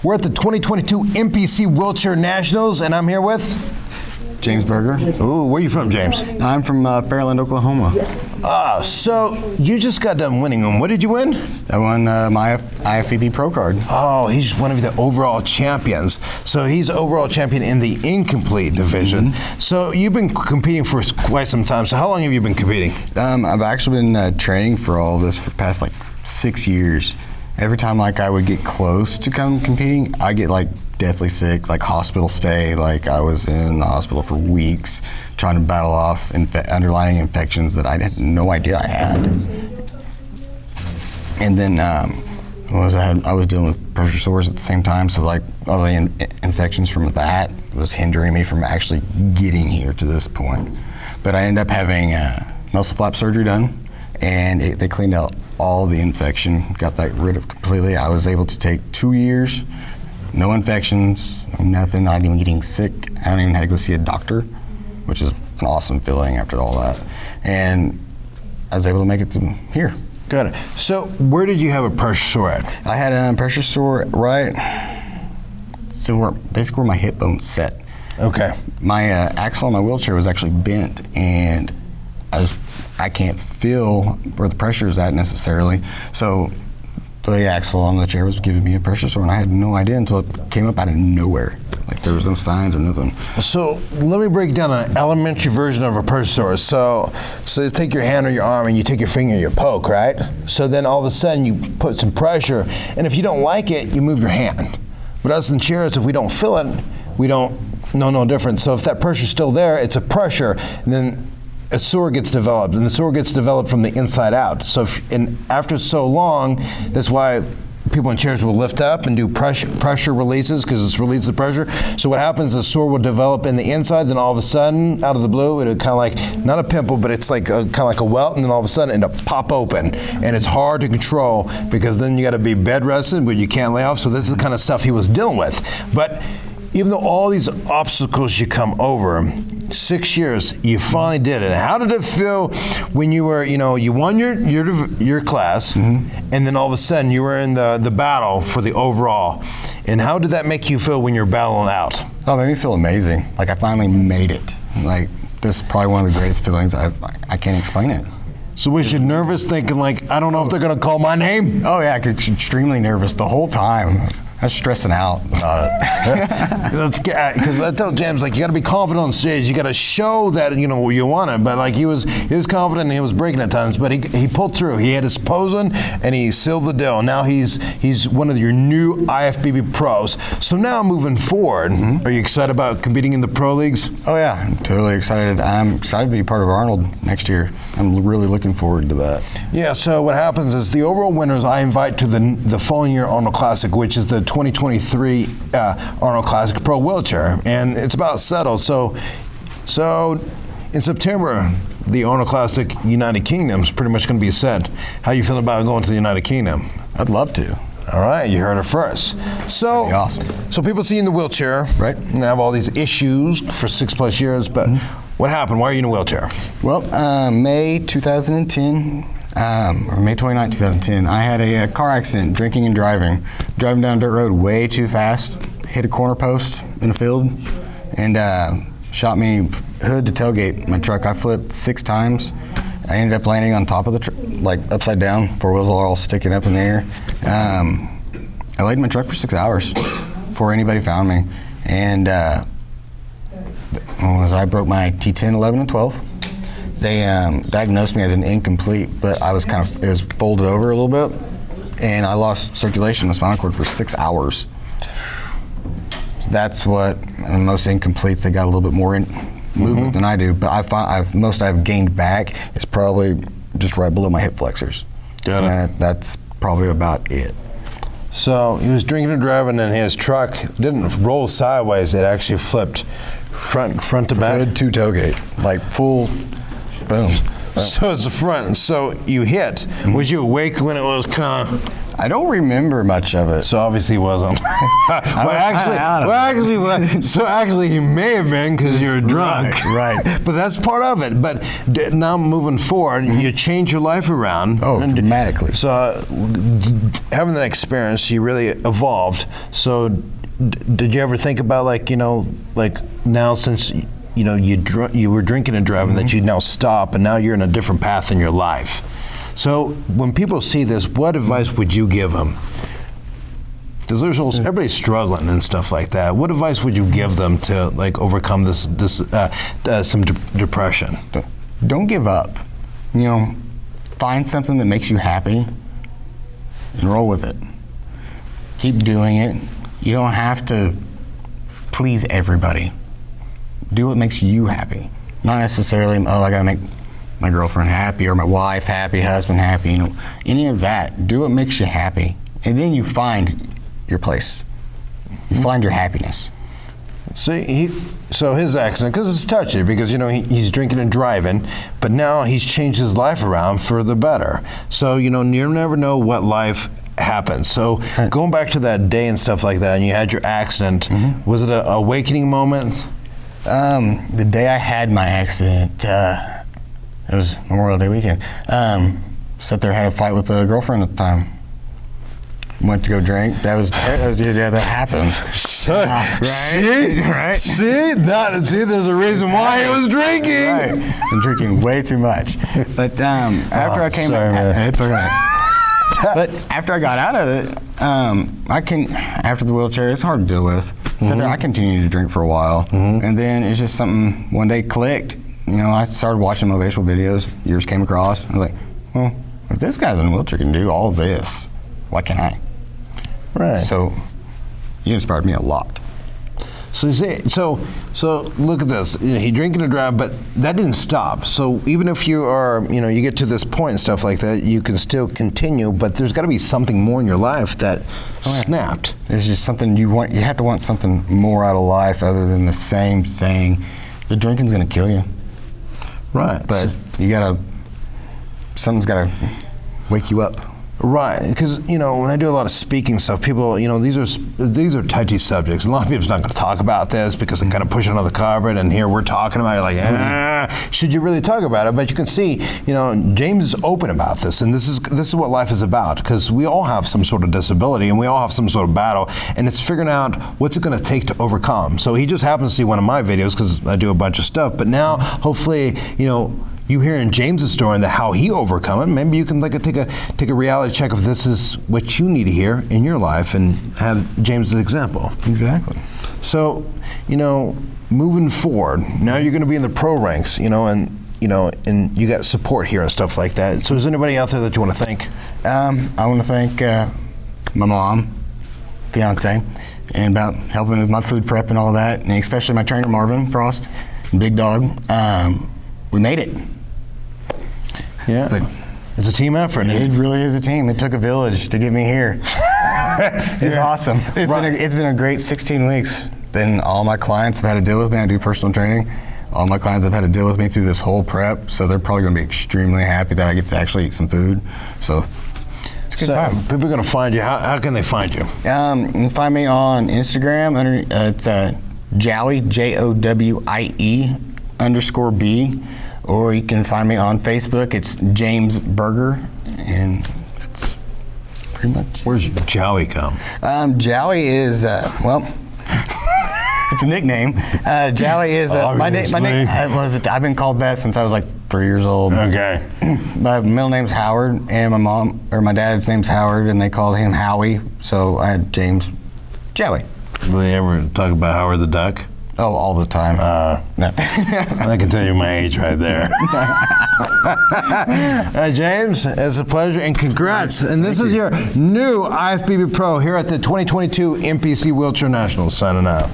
We're at the 2022 NPC Wheelchair Nationals, and I'm here with James Berger. Ooh, where are you from, James? I'm from Fairland, Oklahoma. So you just got done winning them. What did you win? I won my IFBB Pro card. Oh, he's one of the overall champions. So he's overall champion in the incomplete division. So you've been competing for quite some time. So how long have you been competing? I've actually been training for all of this for the past 6 years. Every time I would get close to competing, I get deathly sick, hospital stay. I was in the hospital for weeks trying to battle off underlying infections that I had no idea I had. And then I was dealing with pressure sores at the same time, so all the infections from that was hindering me from actually getting here to this point. But I ended up having muscle flap surgery done, and they cleaned out all the infection, got that rid of completely. I was able to take 2 years, no infections, nothing, not even getting sick. I haven't even had to go see a doctor, which is an awesome feeling after all that. And I was able to make it to here. Got it. So where did you have a pressure sore at? I had a pressure sore right, basically where my hip bone's set. Okay. My axle on my wheelchair was actually bent, and I can't feel where the pressure is at necessarily. So the axle on the chair was giving me a pressure sore, and I had no idea until it came up out of nowhere. There was no signs or nothing. So let me break down an elementary version of a pressure sore. So you take your hand or your arm and you take your finger and you poke, right? So then all of a sudden you put some pressure, and if you don't like it, you move your hand. But us in chairs, if we don't feel it, we don't know no difference. So if that pressure's still there, it's a pressure, and then a sore gets developed, and the sore gets developed from the inside out. So after so long, that's why people in chairs will lift up and do pressure releases, because it's releases the pressure. So what happens, the sore will develop in the inside, then all of a sudden, out of the blue, it'll kind of not a pimple, but it's kind of like a welt, and then all of a sudden it'll pop open. And it's hard to control, because then you gotta be bed rested, but you can't lay off. So this is the kind of stuff he was dealing with. But even though all these obstacles you come over, 6 years, you finally did it. How did it feel when you were, you won your class, and then all of a sudden you were in the battle for the overall? And how did that make you feel when you're battling out? Oh, it made me feel amazing. I finally made it. This is probably one of the greatest feelings. I can't explain it. So was you nervous, thinking I don't know if they're gonna call my name? Oh yeah, I was extremely nervous the whole time. I was stressing out about it. Because I tell James, you got to be confident on stage. You got to show that you want it. But he was confident, and he was breaking at times. But he pulled through. He had his posing, and he sealed the deal. Now he's one of your new IFBB pros. So now moving forward, are you excited about competing in the pro leagues? Oh yeah, I'm totally excited. I'm excited to be part of Arnold next year. I'm really looking forward to that. Yeah. So what happens is the overall winners I invite to the following year Arnold Classic, which is the 2023 Arnold Classic Pro Wheelchair, and it's about settled. So in September, the Arnold Classic United Kingdom is pretty much going to be set. How you feeling about going to the United Kingdom? I'd love to. All right, you heard it first. So, that'd be awesome. So people see you in the wheelchair, right? And have all these issues for 6+ years. But what happened? Why are you in a wheelchair? Well, May 2010. Or May 29, 2010, I had a car accident, drinking and driving down dirt road way too fast, hit a corner post in a field, and shot me hood to tailgate my truck. I flipped 6 times. I ended up landing on top of the truck, upside down, 4 wheels are all sticking up in the air. I laid in my truck for 6 hours before anybody found me, and I broke my T10, 11, and 12. They diagnosed me as an incomplete, but it was folded over a little bit, and I lost circulation in the spinal cord for 6 hours. That's what most incompletes, they got a little bit more movement than I do, but most I've gained back is probably just right below my hip flexors. That's probably about it. So he was drinking and driving, and his truck didn't roll sideways, it actually flipped front to back? Hood to tailgate, full. Boom. So it's the front. So you hit. Was you awake when it was kind of I don't remember much of it. So obviously he wasn't. So actually he may have been because you're drunk. Right. But that's part of it. But now moving forward, you change your life around. Oh, dramatically. So having that experience, you really evolved. So did you ever think about like now since you were drinking and driving that you now stop and now you're in a different path in your life? So when people see this, what advice would you give them? Because everybody's struggling and stuff like that. What advice would you give them to like overcome some depression? Don't give up. Find something that makes you happy and roll with it. Keep doing it. You don't have to please everybody. Do what makes you happy. Not necessarily, I gotta make my girlfriend happy or my wife happy, husband happy, any of that. Do what makes you happy. And then you find your place. You find your happiness. See, so his accident, because it's touchy, because he's drinking and driving, but now he's changed his life around for the better. So you never know what life happens. So going back to that day and stuff like that, and you had your accident, was it an awakening moment? The day I had my accident, it was Memorial Day weekend. Sat there, had a fight with a girlfriend at the time. Went to go drink. That was that happened. Right? See, there's a reason why he was drinking. Right. I'm drinking way too much. But after I came out, it's all right. But after I got out of it, after the wheelchair, it's hard to deal with. So I continued to drink for a while, and then it's just something one day clicked. I started watching motivational videos. Yours came across. I was like, well, if this guy's in a wheelchair can do all of this, why can't I? Right. So you inspired me a lot. So you see, so look at this. He drinking and driving, but that didn't stop. So even if you are, you get to this point and stuff like that, you can still continue. But there's got to be something more in your life that snapped. It's just something you want. You have to want something more out of life other than the same thing. The drinking's gonna kill you. Right. But something's gotta wake you up. Right, because when I do a lot of speaking stuff, people, these are touchy subjects. A lot of people's not going to talk about this because they kind of push it under the carpet, and here we're talking about it. Like, should you really talk about it? But you can see, James is open about this, and this is what life is about. Because we all have some sort of disability, and we all have some sort of battle, and it's figuring out what's it going to take to overcome. So he just happens to see one of my videos because I do a bunch of stuff. But now, hopefully, you hear in James's story and how he overcome it. Maybe you can take a reality check if this is what you need to hear in your life and have James's example. Exactly. So, moving forward, now you're going to be in the pro ranks, and you got support here and stuff like that. So, is there anybody out there that you want to thank? I want to thank my mom, fiance, and about helping with my food prep and all that, and especially my trainer Marvin Frost, Big Dog. We made it. Yeah, but it's a team effort. It really is a team. It took a village to get me here. It's awesome. It's been a great 16 weeks. Then all my clients have had to deal with me. I do personal training. All my clients have had to deal with me through this whole prep, so they're probably going to be extremely happy that I get to actually eat some food. So it's a good time. People are going to find you. How can they find you? You can find me on Instagram. It's Jowie, JOWIE_B. Or you can find me on Facebook. It's James Berger, and that's pretty much. Where's Jowie come? Jowie is it's a nickname. Jowie is my name. I've been called that since I was like 3 years old. Okay. My middle name's Howard, and my dad's name's Howard, and they called him Howie, so I had James Jowie. Do they ever talk about Howard the Duck? Oh, all the time. No. I can tell you my age right there. James, it's a pleasure and congrats. And this is your new IFBB Pro here at the 2022 NPC Wheelchair Nationals. Signing out.